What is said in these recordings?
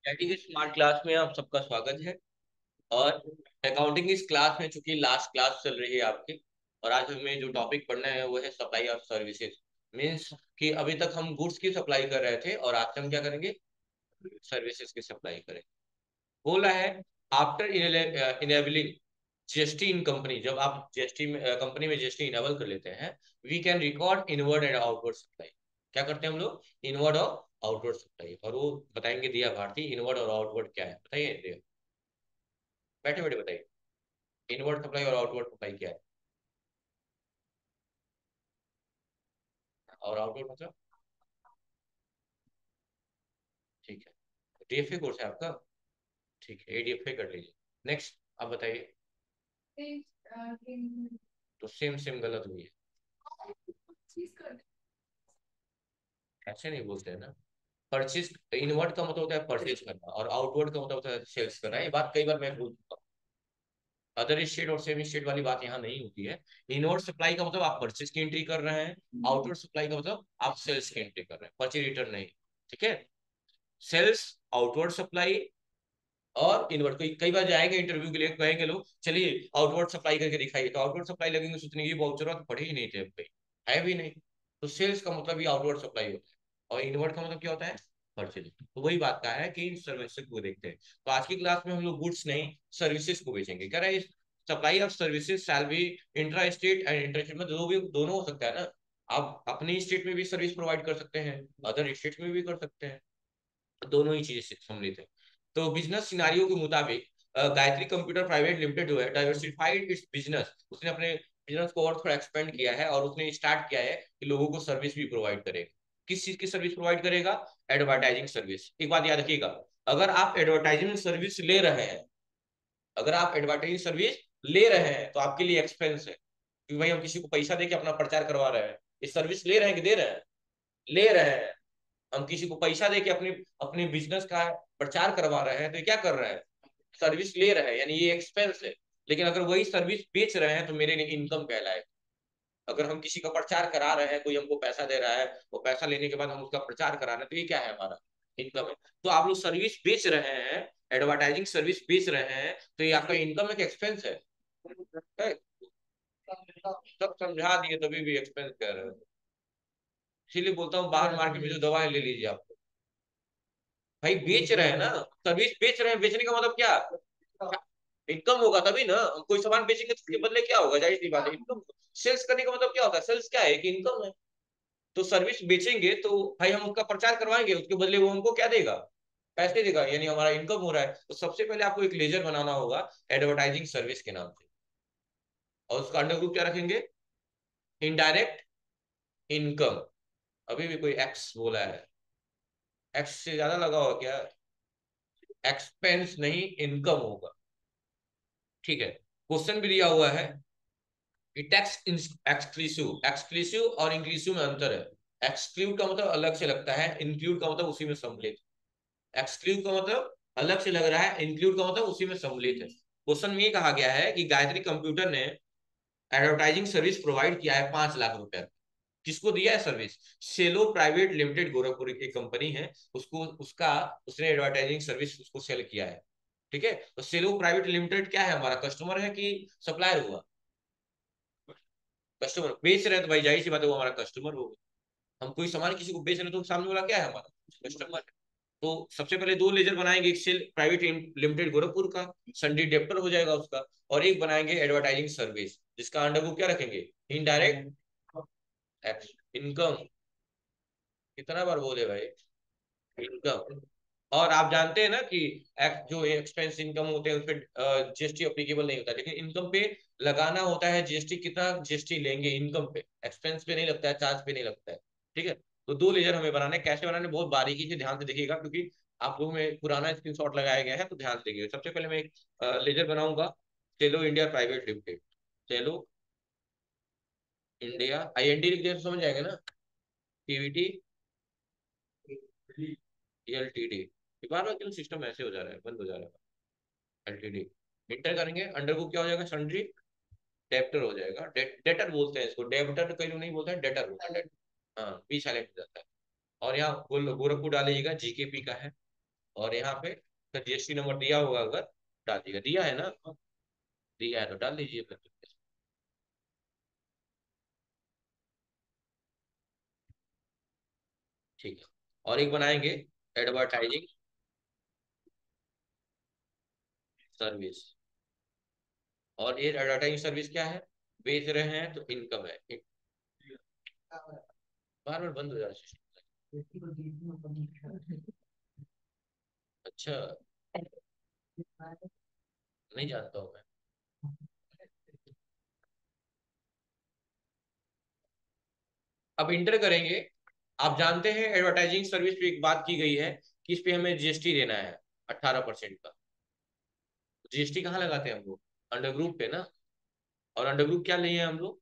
Accounting smart class में आप सबका स्वागत है। और अकाउंटिंग इस क्लास में चूंकि लास्ट क्लास चल रही है आपकी, और आज हमें जो टॉपिक पढ़ना है वो है सप्लाई ऑफ सर्विसेज। मीन्स कि अभी तक हम गुड्स की सप्लाई कर रहे थे और आज हम क्या करेंगे, सर्विसेज की सप्लाई करेंगे। बोला है after enabling GST in company, जब आप जीएसटी में कंपनी में जीएसटी इनेबल कर लेते हैं, we can record inward and outward supply. क्या करते हैं हम लोग, इनवर्ड और आउटवर्ड सप्लाई। और वो बताएंगे दिया भारती, इनवर्ड और आउटवर्ड क्या है बताइए दिया, बैठे बैठे बताइए। इनवर्ड सप्लाई और आउटवर्ड सप्लाई क्या है, और आउटवर्ड मतलब? ठीक है, डीएफए कोर्स है आपका, ठीक है एडीएफए कर लीजिए। नेक्स्ट आप बताइए। तो सेम सेम गलत हुई है, ऐसे नहीं बोलते हैं ना। परचेज, इनवर्ड का मतलब होता है परचेज करना और आउटवर्ड का मतलब होता है सेल्स करना। ये बात कई बार मैं भूल चुका हूँ। अदर स्टेट और सेमी स्टेट वाली बात यहाँ नहीं होती है। इनवर्ड सप्लाई का मतलब आप परचेज की एंट्री कर रहे हैं, आउटवर्ड सप्लाई का मतलब आप सेल्स की एंट्री कर रहे हैं, परचेज रिटर्न नहीं। ठीक है, सेल्स, आउटवर्ड सप्लाई और इनवर्ड। कई बार जाएंगे इंटरव्यू के लिए, कहेंगे लोग चलिए आउटवर्ड सप्लाई करके दिखाइए, तो आउटवर्ड सप्लाई लगेंगे सोचने की बहुत तो पढ़े ही नहीं थे, अब भाई है भी नहीं। तो सेल्स का मतलब ये आउटवर्ड सप्लाई होता है, और इनवर्ड का मतलब क्या होता है, परचेज। तो वही बात का है कि इन सर्विसेज को देखते हैं। तो आज की क्लास में हम लोग गुड्स नहीं सर्विसेज को बेचेंगे। कह रहे हैं supply of services shall be intra state and inter state में, दोनों हो सकता है ना। आप अपनी स्टेट में भी सर्विस प्रोवाइड कर सकते हैं, अदर स्टेट में भी कर सकते हैं, दोनों ही चीजें सम्मिलित है। तो बिजनेस सिनारियो के मुताबिक गायत्री कंप्यूटर प्राइवेट लिमिटेड जो है डाइवर्सिफाइड इट्स बिजनेस, उसने अपने बिजनेस को और थोड़ा एक्सपेंड किया है और उसने स्टार्ट किया है कि लोगों को सर्विस भी प्रोवाइड करेगा। किस चीज की सर्विस प्रोवाइड करेगा, एडवर्टाइजिंग सर्विस। एक बात याद रखिएगा, अगर आप एडवर्टाइजिंग सर्विस ले रहे हैं, अगर आप एडवर्टाइजिंग सर्विस ले रहे हैं तो आपके लिए एक्सपेंस है, क्योंकि भाई हम किसी को पैसा दे के अपना प्रचार करवा रहे हैं। ये सर्विस ले रहे हैं कि दे रहे हैं, ले रहे हैं। हम किसी को पैसा दे के अपने अपने बिजनेस का प्रचार करवा रहे हैं, तो ये क्या कर रहे हैं, सर्विस ले रहे हैं, यानी ये एक्सपेंस है। लेकिन अगर वही सर्विस बेच रहे हैं तो मेरे लिए इनकम कहलाए। अगर हम किसी का प्रचार करा रहे हैं, कोई हमको पैसा दे रहा है, वो पैसा लेने के बाद हम उसका प्रचार करा रहे हैं, तो ये क्या है, हमारा इनकम है। तो आप लोग सर्विस बेच रहे हैं, एडवर्टाइजिंग सर्विस बेच रहे हैं, तो ये आपका इनकम है कि एक्सपेंस है? सब समझा दिए तभी भी एक्सपेंस कह रहे हो। इसीलिए बोलता हूँ बाहर मार्केट में जो दवा है ले लीजिए आप। भाई बेच रहे हैं ना, सर्विस बेच रहे हैं, बेचने का मतलब क्या, इनकम होगा तभी ना। हम कोई सामान बेचेंगे तो उसके बदले क्या होगा, जाहिर सी बात है इनकम। सेल्स करने का मतलब क्या होता है, सेल्स क्या है कि इनकम है। तो सर्विस बेचेंगे तो भाई हम उसका प्रचार करवाएंगे, उसके बदले वो हमको क्या देगा, पैसे देगा, यानी हमारा इनकम हो रहा है। तो सबसे पहले आपको एक लेजर बनाना होगा एडवर्टाइजिंग सर्विस के नाम से, और उसका अंडर ग्रुप क्या रखेंगे, इनडायरेक्ट इनकम। अभी भी कोई एक्स बोला है, एक्स से ज्यादा लगा होगा क्या, एक्सपेंस नहीं इनकम होगा। ठीक है, क्वेश्चन भी दिया हुआ है कि टैक्स एक्सक्लूसिव, एक्सक्लूसिव और इंक्लूसिव में अंतर है। एक्सक्लूड का मतलब अलग से लगता है, इंक्लूड का मतलब उसी में सम्मिलित। एक्सक्लूड का मतलब अलग से लग रहा है, इंक्लूड का मतलब उसी में सम्मिलित है। क्वेश्चन में ये कहा गया है कि गायत्री कंप्यूटर ने एडवर्टाइजिंग सर्विस प्रोवाइड किया है 5 लाख रुपए। किसको दिया है सर्विस, सेलो प्राइवेट लिमिटेड गोरखपुर की कंपनी है, उसको उसका उसने एडवर्टाइजिंग सर्विस उसको सेल किया है। ठीक है, तो सेलो प्राइवेट लिमिटेड क्या है, हमारा कस्टमर है कि सप्लायर हुआ, कस्टमर। बेच रहे हैं तो भाई जाहिर सी बात है वो हमारा कस्टमर होगा। हम कोई सामान किसी को बेच रहे हैं तो सामने वाला क्या है, हमारा कस्टमर है। तो सबसे पहले दो लेजर बनाएंगे, एक सेल प्राइवेट लिमिटेड गोरखपुर का, संडी डेप्टर हो जाएगा उसका, और एक बनाएंगे एडवर्टाइजिंग सर्विस, जिसका अंडर को क्या रखेंगे, इनडायरेक्ट इनकम। कितना बार बोले भाई, इनकम। और आप जानते हैं ना कि जो एक्सपेंस इनकम होते हैं उस पर जीएसटी अप्लीकेबल नहीं होता, लेकिन इनकम पे लगाना होता है जीएसटी। कितना जीएसटी लेंगे इनकम पे, एक्सपेंस पे नहीं लगता है, चार्ज पे नहीं लगता है। ठीक है, तो दो लेजर हमें बनाने, कैसे बनाने बहुत बारीकी से ध्यान से देखिएगा, क्योंकि आप लोगों में पुराना स्क्रीनशॉट लगाया गया है, तो ध्यान से देखिएगा। सबसे पहले मैं एक लेजर बनाऊंगा, चेलो इंडिया प्राइवेट लिमिटेड, चेलो इंडिया, आईएनडी लिख दिया तो समझ जाएंगे ना, पीवीटी एलटीडी। बार बार क्यों सिस्टम ऐसे हो जा रहा है, बंद हो जा रहा है। एलटीडी इंटर करेंगे, अंडर को क्या हो जाएगा, सन्ड्री डेप्टर हो जाएगा। डेटर बोलते हैं इसको, डेब्टर कई लोग नहीं बोलते हैं, डेटर बोलते हैं। हाँ, बी साइलेंट हो जाता है। और यहाँ गोरखपुर डालिएगा, जीकेपी का है। और यहाँ पे फिर जीएसटी नंबर दिया होगा, अगर डाल दीजिएगा। दिया है ना? दिया है तो डाल दीजिए फिर। ठीक है। और एक बनाएंगे, एडवर्टाइजिंग सर्विस। और ये एडवर्टाइजिंग सर्विस क्या है? बेच रहे हैं तो इनकम है। बार बार बंद हो जा रहा है सिस्टम। अच्छा, नहीं जानता हूँ मैं। अब इंटर करेंगे। आप जानते हैं एडवर्टाइजिंग सर्विस पे एक बात की गई है कि इस पे हमें जीएसटी देना है 18% का। जीएसटी कहाँ लगाते हैं हम लोग? अंडर ग्रुप पे ना। और अंडर ग्रुप क्या लिए हैं हम लोग?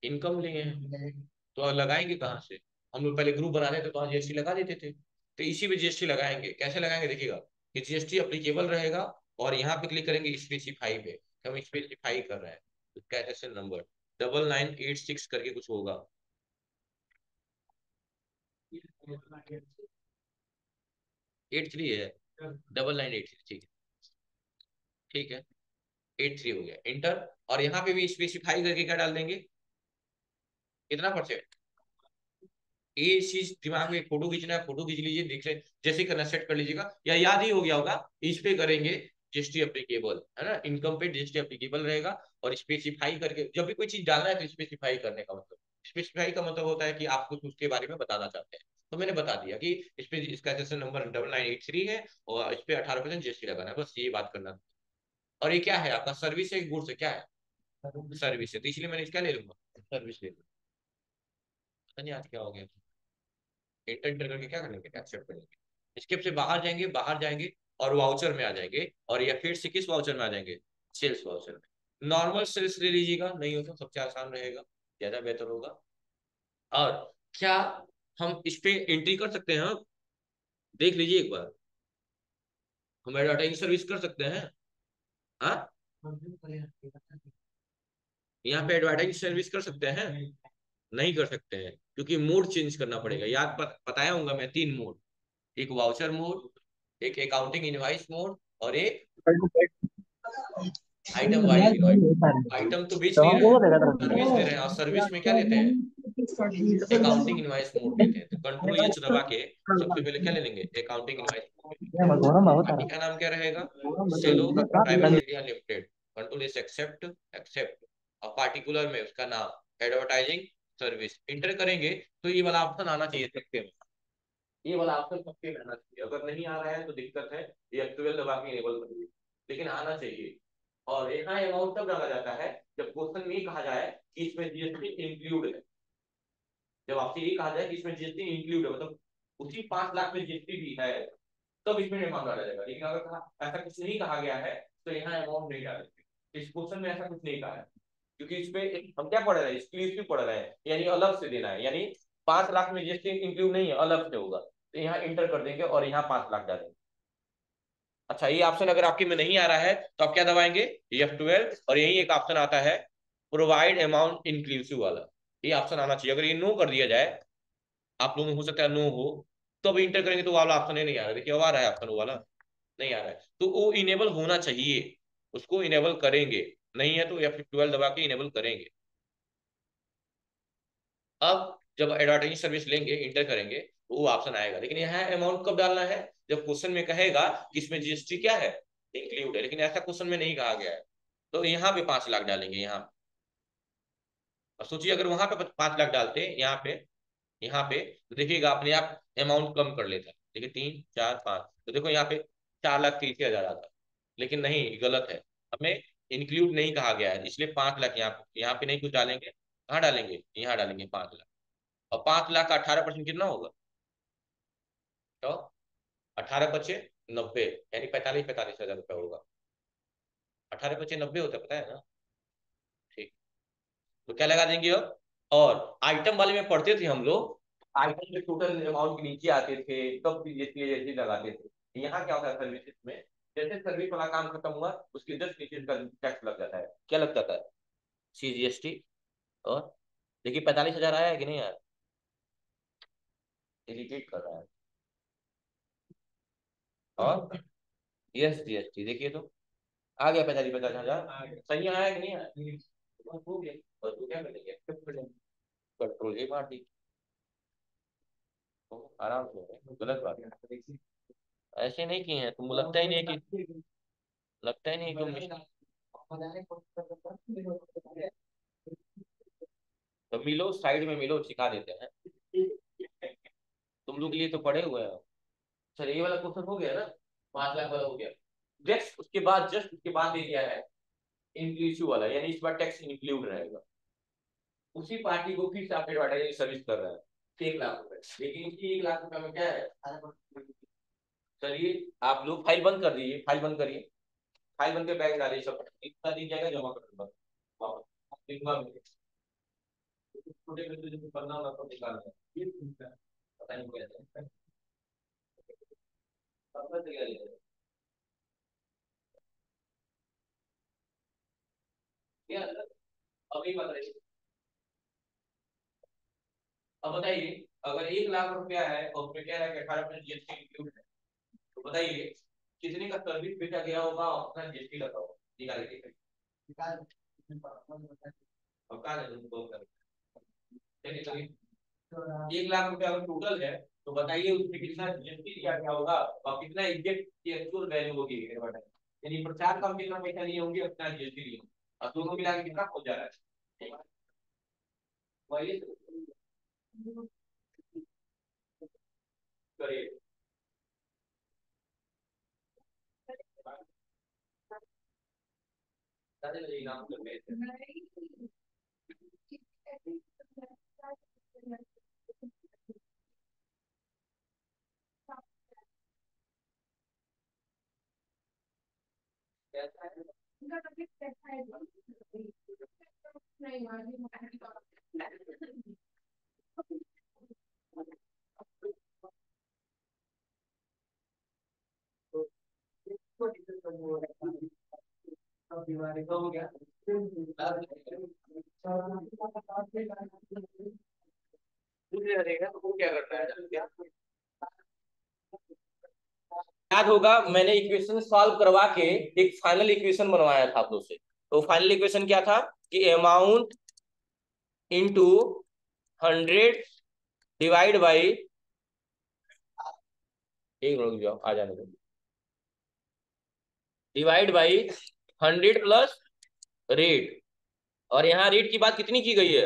इनकम लिए हैं। तो अब लगाएंगे कहाँ से? हम लोग पहले ग्रुप बनाते थे तो वहाँ जीएसटी लगा देते थे, तो इसी में जीएसटी लगाएंगे। कैसे लगाएंगे देखिएगा, कि जीएसटी अप्लीकेबल रहेगा। और यहाँ पे क्लिक करेंगे स्पेसिफाई पे, कि हम स्पेसिफाई कर रहे हैं। तो कैसे नंबर 9986 करके कुछ होगा। 83 है। 9986, ठीक है। ठीक है, 83 हो गया, इंटर। और यहाँ पे भी स्पेसिफाई करके क्या डाल देंगे, कितना परसेंट। ये चीज दिमाग में, फोटो खींचना है फोटो खींच लीजिए, देख ले जैसे करना सेट कर लीजिएगा, या याद ही हो गया होगा। इस पे करेंगे जीएसटी एप्लीकेबल, है ना, इनकम पे जीएसटी एप्लीकेबल रहेगा। और स्पेसिफाई करके जब भी कोई चीज डालना है तो स्पेसिफाई करने का मतलब, स्पेसिफाई का मतलब होता है कि आप कुछ उसके बारे में बताना चाहते हैं। तो मैंने बता दिया कि इस पे इसका सेशन नंबर 9983 है, और इस पे 18% जीएसटी लगाना है, बस ये बात करना था। और ये क्या है आपका, सर्विस है गुड्स है, क्या है? सर्विस है, तो इसलिए मैंने इसका ले लूंगा, सर्विस ले लूंगा। पता नहीं आज क्या हो गया। एंटर एंटर करके क्या करेंगे, एक्सेप्ट करेंगे। इसके से बाहर जाएंगे, बाहर जाएंगे, और वाउचर में आ जाएंगे। और या फिर से किस वाउचर में आ जाएंगे, सेल्स वाउचर में। नॉर्मल सेल्स ले लीजिएगा, नहीं हो तो सबसे आसान रहेगा, ज्यादा बेहतर होगा। और क्या हम इस पे एंट्री कर सकते हैं? हम देख लीजिए एक बार, हम एडवर्टाइजिंग सर्विस कर सकते हैं। हाँ, यहाँ पे एडवर्टाइजिंग सर्विस कर सकते हैं? नहीं कर सकते हैं, क्योंकि मोड चेंज करना पड़ेगा। याद बताया हूँ मैं, 3 मोड। एक वाउचर मोड, एक अकाउंटिंग इनवाइस मोड, और एक आइटम वाइज इनवाइस। आइटम तो बेच नहीं रहे हैं, सर्विस दे रहे हैं। और सर्विस में क्या लेते हैं, अकाउंटिंग इनवाइस मोड लेते हैं। तो कंट्रोल एच दबा के सबसे पहले क्या ले लेंगे, अकाउंटिंग इनवाइस मोड लेंगे। पार्टी का नाम क्या रहेगा, Cello private India limited. Control H accept, accept. और पार्टिकुलर में उसका नाम एडवर्टाइजिंग सर्विस। इंटर करेंगे तो ये वाला ऑप्शन आना चाहिए सकते में। ये वाला ऑप्शन सबके में आना चाहिए, अगर नहीं आ रहा है तो दिक्कत है। ये F12 दबा के इनेबल करिए, लेकिन आना चाहिए। और यहाँ अमाउंट तब डाला जाता है जब क्वेश्चन में ये कहा जाए कि इसमें जीएसटी इंक्लूड है। जब आपसे ये कहा जाए कि इसमें जीएसटी इंक्लूड है, मतलब उसी 5 लाख में जीएसटी भी है, तब इसमें अमाउंट डाला जाएगा। लेकिन अगर ऐसा कुछ नहीं कहा गया है तो यहाँ अमाउंट नहीं डालेंगे। इस क्वेश्चन में ऐसा कुछ नहीं कहा है, क्योंकि इस पे हम क्या पढ़ रहे हैं, एक्सक्लूसिव पढ़ रहे हैं, यानी अलग से देना है। यानी 5 लाख में जीएसटी इंक्लूड नहीं है, अलग से होगा। तो यहाँ इंटर कर देंगे और यहाँ 5 लाख डालेंगे। अच्छा, ये ऑप्शन अगर आपके में नहीं आ रहा है तो आप क्या दबाएंगे, F12। और यही एक ऑप्शन आता है, प्रोवाइड अमाउंट इंक्लूसिव वाला। ये ऑप्शन आना चाहिए। अगर ये नो कर दिया जाए, आप लोगों में हो सकता है नो हो, तो अब इंटर करेंगे तो वाला ऑप्शन ही नहीं आ रहा है। देखिए अब आ रहा है ऑप्शन वाला, नहीं आ रहा है। तो वो इनेबल होना चाहिए, उसको इनेबल करेंगे। नहीं है तो F12 दबा के इनेबल करेंगे। अब जब एडवर्टाइजिंग सर्विस लेंगे, इंटर करेंगे, तो वो ऑप्शन आएगा। लेकिन यहाँ अमाउंट कब डालना है, जब क्वेश्चन में कहेगा कि इसमें जीएसटी क्या है, इंक्लूड है। लेकिन ऐसा क्वेश्चन में नहीं कहा गया है, तो यहाँ पे 5 लाख डालेंगे यहाँ। और सोचिए अगर वहां पे 5 लाख डालते यहाँ पे तो देखिएगा अपने आप अमाउंट कम कर लेता है। देखिए 3 4 5, तो देखो यहाँ पे 4,30,000 आता। लेकिन नहीं, गलत है। हमें इंक्लूड नहीं कहा गया है, इसलिए 5 लाख यहाँ पे नहीं कुछ डालेंगे। कहाँ डालेंगे, यहाँ डालेंगे 5 लाख। और 5 लाख का 18% कितना होगा, तो 18 × 5 = 90, यानी 45,000 होगा। 18 × 5 = 90 होता है, पता है ना? ठीक। तो क्या लगा देंगे अब। और आइटम वाले में पढ़ते थे हम लोग, आइटम के टोटल अमाउंट के नीचे आते थे, तब भी जैसे जैसे लगाते थे। यहाँ क्या होता है सर्विसेज में, जैसे सर्विस वाला काम खत्म हुआ उसके जस्ट नीचे का टैक्स लग जाता है। क्या लग जाता है, CGST। और देखिए 45,000 आया है कि नहीं आया, इरिटेट कर रहा है। और यस जीएसटी देखिए तो आ गया 45,50,000 सही आया कि नहीं आया? हो गया। और तू क्या करेंगे? पेट्रोल ही मार दी। तो आराम से हो गया। गलत बात है। ऐसे नहीं किए हैं तुम, लगता ही नहीं कि, लगता ही नहीं तुम। तो मिलो साइड में मिलो, सिखा देते हैं। तुम लोग के लिए तो पढ़े हुए हैं। चलिए ये वाला क्वेश्चन हो गया ना, 5 लाख वाला हो गया। नेक्स्ट उसके बाद जस्ट उसके बाद ये क्या है, इंक्लूसिव वाला, यानी इस बार टैक्स इंक्लूड रहेगा। उसी पार्टी को फिर से आप एडवर्टाइजिंग सर्विस कर रहा है 1 लाख रुपए, लेकिन इसी 1 लाख रुपए में क्या है। चलिए आप लोग फाइल बंद कर दीजिए, फाइल बंद करिए, फाइल बंद के बैग डालिए, सब इतना दिन जाएगा जमा कर दूंगा वापस दिखवा में। छोटे बच्चे जो करना होगा तो निकालना है। पता नहीं क्या है। पता चल गया क्या अभी बताइए। अब बताइए, अगर 1 लाख रुपया है और उसमें कह रहा है कि 18% जीएसटी इंक्लूड है, तो बताइए कितने का सर्विस बेचा गया होगा और अपना जीएसटी लगा होगा, निकाल के निकाल। और कहा है तुमको कर चलिए चलिए। 1 लाख रुपया अगर टोटल है तो बताइए उसमें कितना जीएसटी दिया गया होगा और कितना एग्जैक्ट की एक्चुअल वैल्यू होगी, यानी प्रचार का हम कितना पैसा लिए होंगे, अपना जीएसटी लिए होंगे, और दोनों मिला के कितना हो जा रहा है वही करिए। नाम कर बीमारी तो हो गया। रहेगा तो वो क्या करता है क्या याद होगा, मैंने इक्वेशन सॉल्व करवा के एक फाइनल इक्वेशन बनवाया था आप लोग से। तो फाइनल इक्वेशन क्या था कि अमाउंट इनटू 100 डिवाइड बाई, एक मिनट रुक जाओ आ जाने दो, डिवाइड बाई 100 प्लस रेट। और यहाँ रेट की बात कितनी की गई है,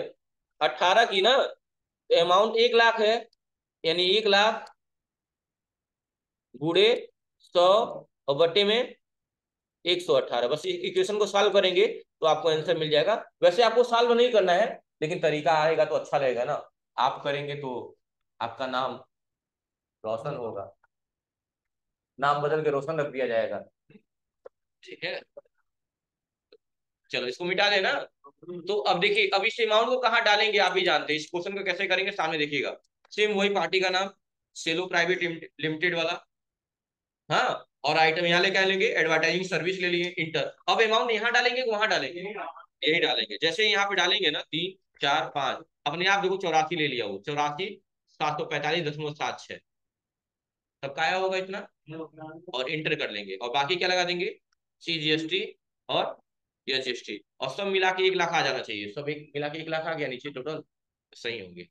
18 की ना। तो अमाउंट 1 लाख है, यानी 1 लाख गुड़े 100 और बटे में 118। बस इक्वेशन को सॉल्व करेंगे तो आपको आंसर मिल जाएगा। वैसे आपको सॉल्व नहीं करना है, लेकिन तरीका आएगा तो अच्छा रहेगा ना, आप करेंगे तो आपका नाम रोशन होगा, नाम बदल के रोशन रख दिया जाएगा। ठीक है, चलो इसको मिटा देना। तो अब देखिए, अब इस अमाउंट को कहाँ डालेंगे आप भी जानते हैं, इस क्वेश्चन को कैसे करेंगे सामने देखिएगा। सेम वही पार्टी का नाम, सेलो प्राइवेट लिमिटेड वाला। हाँ, और आइटम यहाँ लेके लेंगे, एडवर्टाइजिंग सर्विस ले लिए इंटर। अब अमाउंट यहाँ डालेंगे कि वहां डालेंगे, यही डालेंगे। जैसे यहाँ पे डालेंगे ना 3 4 5, अपने आप देखो 84 ले लिया, वो 84,745.76 तब का आया होगा इतना, और इंटर कर लेंगे और बाकी क्या लगा देंगे, CGST और SGST, और सब मिला के 1 लाख आ जाना चाहिए। सब एक मिला के 1 लाख आ गया नीचे टोटल, सही होंगे।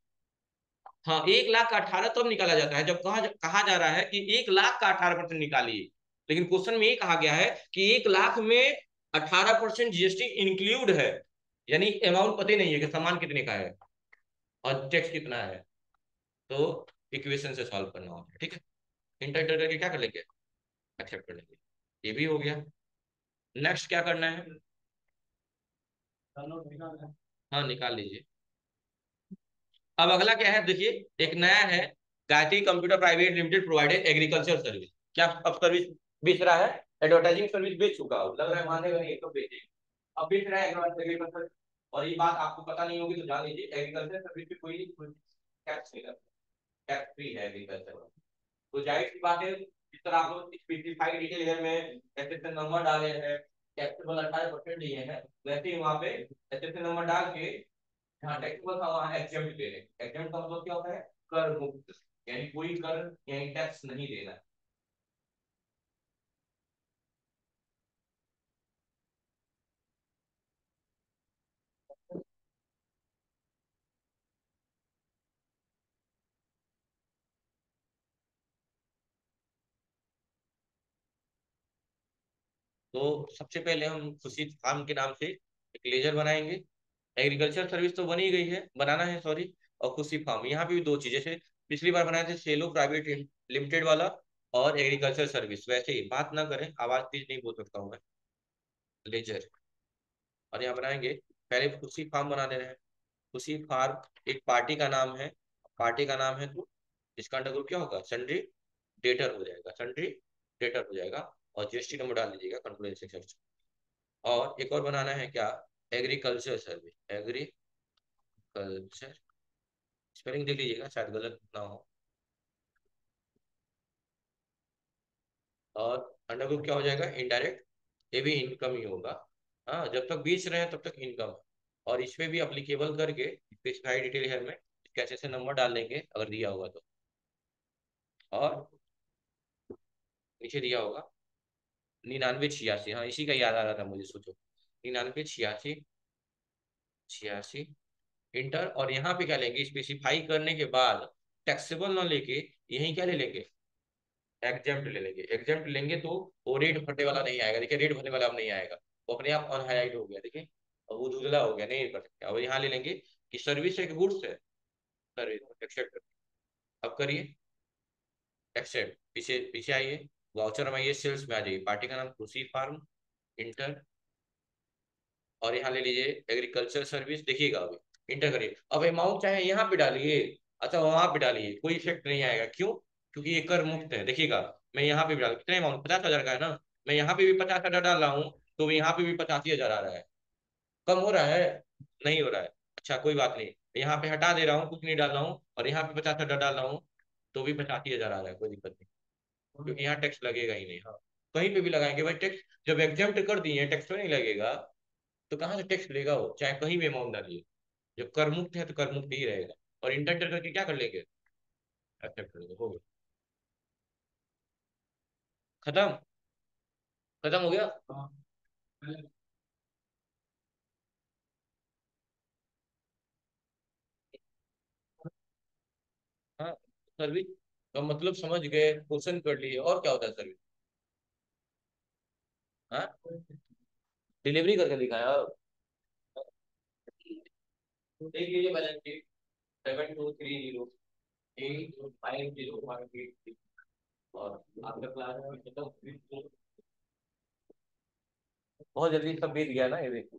हाँ, 1 लाख का 18 तब निकाला जाता है जब कहा जा रहा है कि 1 लाख का 18% निकालिए। लेकिन क्वेश्चन में ये कहा गया है कि 1 लाख में 18% जीएसटी इंक्लूड है, यानी अमाउंट पता ही नहीं है कि सामान कितने का है और टैक्स कितना है। तो इक्वेशन से सॉल्व करना होगा, ठीक है। इंटर इंटर करके क्या कर लेंगे, एक्सेप्ट कर लेंगे। ये भी हो गया। नेक्स्ट क्या करना है, हाँ निकाल लीजिए। अब अगला क्या है देखिए, एक नया है, Gayatri computer private limited provided agriculture service. क्या अब सर्विस बेच रहा है, एडवर्टाइजिंग सर्विस बेच चुका हो, लग रहा है मानेगा नहीं तो बेचेगा, अब बेच रहा है एग्रीकल्चर। और ये बात आपको पता नहीं होगी तो जान लीजिए, एग्रीकल्चर सर्विस पे कोई टैक्स नहीं लगता, टैक्स फ्री है एग्रीकल्चर। तो जाहिर सी बात है, जिस तरह आप लोग स्पेसिफाइड डिटेल में एसएसएन नंबर डाले हैं, टैक्सेबल 18% लिए हैं, वैसे ही वहाँ पे एसएसएन नंबर डाल के हाँ टैक्सेबल था वहाँ एग्जेम्प्ट दे रहे हैं। एग्जेम्प्ट का मतलब क्या होता है, कर मुक्त, यानी कोई कर यानी टैक्स नहीं देना। तो सबसे पहले हम खुशी फार्म के नाम से एक लेजर बनाएंगे। एग्रीकल्चर सर्विस तो बनी गई है, बनाना है सॉरी। और खुशी फार्म यहाँ पे भी दो चीजें से पिछली बार बनाए थे, सेलो प्राइवेट लिमिटेड वाला और एग्रीकल्चर सर्विस। वैसे ही बात ना करें, आवाज तेज नहीं बोल सकता हूँ मैं। लेजर। और यहाँ बनाएंगे, पहले खुशी फार्म बना दे रहे हैं। खुशी फार्म एक पार्टी का नाम है। पार्टी का नाम है तो इसका अंडर ग्रुप क्या होगा, सन्ड्री डेटर हो जाएगा, सन्ड्री डेटर हो जाएगा। और जीएसटी नंबर डाल दीजिएगा कंट्रोल सेक्शन। और एक और बनाना है क्या, एग्रीकल्चर सर्विस। एग्रीकल्चर, स्पेलिंग देख लीजिएगा शायद गलत ना हो। और अंडर ग्रुप क्या हो जाएगा, इनडायरेक्ट, ये भी इनकम ही होगा। हाँ, जब तक बेच रहे हैं तब तक इनकम। और इस पे भी अप्लीकेबल करके स्पेसिफाइड डिटेल है में कैसे से नंबर डाल देंगे अगर दिया होगा तो। और नीचे दिया होगा 99 86, हाँ इसी का याद आ रहा था मुझे, सोचो 99 86 86 इंटर। और यहाँ पे क्या लेंगे, स्पेसिफाई करने के बाद टैक्सेबल ना लेके यही क्या ले लेंगे, एग्जेम्प्ट ले लेंगे। एग्जेम्प्ट लेंगे तो वो रेट भरने वाला नहीं आएगा, देखिए रेट भरने वाला अब नहीं आएगा, वो अपने आप ऑन हाईलाइट हो गया, देखिए अब वो धुंधला हो गया, नहीं कर सकते। अब यहाँ ले लेंगे कि सर्विस है कि गुड्स है, सर्विस एक्सेप्ट। अब करिए एक्सेप्ट, पीछे पीछे आइए, वाउचर में आइए, सेल्स में आ जाइए, पार्टी का नाम खुशी फार्म, इंटर। और यहाँ ले लीजिए एग्रीकल्चर सर्विस, देखिएगा अभी इंटर करिए। अब अमाउंट चाहे यहाँ पे डालिए, अच्छा वहां पे डालिए, कोई इफेक्ट नहीं आएगा। क्यों, क्योंकि ये कर मुक्त है। देखिएगा मैं यहाँ पे भी डाल, कितने अमाउंट 50,000 का है ना, मैं यहाँ पे भी 50,000 डाल रहा हूँ, तो यहाँ पे भी 85,000 आ रहा है। कम हो रहा है, नहीं हो रहा है। अच्छा कोई बात नहीं, यहाँ पे हटा दे रहा हूँ, कुछ नहीं डाल रहा हूँ, और यहाँ पे 50,000 डाल रहा हूँ, तो भी 85,000 आ रहा है, कोई दिक्कत नहीं। क्योंकि यहाँ टैक्स लगेगा ही नहीं। हाँ, कहीं पे भी लगाएंगे भाई टैक्स, जब एग्जाम्प्ट कर दिए टैक्स तो नहीं लगेगा, तो कहाँ से टैक्स लेगा वो, चाहे कहीं भी अमाउंट डालिए। जब कर मुक्त है तो कर मुक्त ही रहेगा। और इंटर करके क्या कर लेंगे, एक्सेप्ट कर लेंगे, हो गया, खत्म, खत्म हो गया। हाँ, सर्विस का मतलब समझ गए, क्वेश्चन कर लिए, और क्या होता है सर्विस। हाँ, डिलीवरी करके दिखाया। देख लीजिए बैलेंस शीट, 7230 85018। और आपका क्लास में मतलब बहुत जल्दी सब बीत गया ना ये देखो।